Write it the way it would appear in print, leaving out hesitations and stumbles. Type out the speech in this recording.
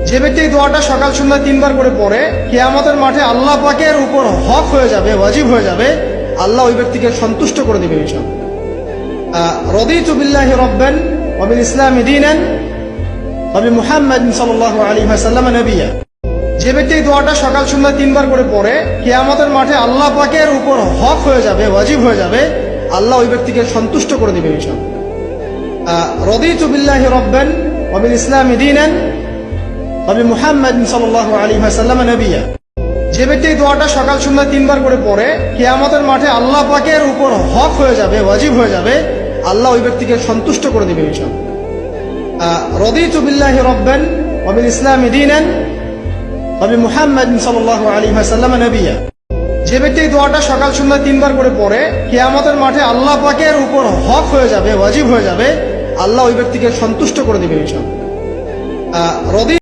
যে ব্যক্তি এই দোয়াটা সকাল সন্ধ্যা 3 বার করে পড়ে, কিয়ামতের মাঠে আল্লাহ পাকের উপর হক হয়ে যাবে, ওয়াজিব হয়ে যাবে, আল্লাহ ওই ব্যক্তিকে সন্তুষ্ট করে দিবে ইনশাআল্লাহ। রাদিতু বিল্লাহি রাব্বান ওয়া বিল ইসলামি দীনান ওয়া বি মুহাম্মাদিন সাল্লাল্লাহু আলাইহি ওয়াসাল্লাম নবিয়্যা। যে ব্যক্তি এই দোয়াটা সকাল সন্ধ্যা 3 বার করে পড়ে, কিয়ামতের মাঠে আল্লাহ পাকের উপর হক হয়ে যাবে, ওয়াজিব হয়ে যাবে, আল্লাহ ওই ব্যক্তিকে সন্তুষ্ট করে দিবে ইনশাআল্লাহ। রাদিতু বিল্লাহি রাব্বান ওয়া বিল ইসলামি দীনান ওয়া বি মুহাম্মাদিন সাল্লাল্লাহু আলাইহি ওয়াসাল্লাম নবিয়্যা। যে ব্যক্তি এই দোয়াটা সকাল সন্ধ্যা 3 বার করে পড়ে, কিয়ামতের মাঠে আল্লাহ পাকের উপর হক হয়ে যাবে, ওয়াজিব হয়ে যাবে, আল্লাহ ওই ব্যক্তিকে সন্তুষ্ট করে দিবে ইনশাআল্লাহ। রাদিতু বিল্লাহি রাব্বান ওয়া বিল ইসলামি দীনান ওয়া বি মুহাম্মাদিন সাল্লাল্লাহু আলাইহি ওয়াসাল্লাম নবিয়্যা। যে ব্যক্তি এই দোয়াটা সকাল সন্ধ্যা 3 বার করে পড়ে, কিয়ামতের মাঠে আল্লাহ পাকের উপর হক হয়ে যাবে, ওয়াজিব হয়ে যাবে, আল্লাহ ওই ব্যক্তিকে সন্তুষ্ট করে দিবে ইনশাআল্লাহ।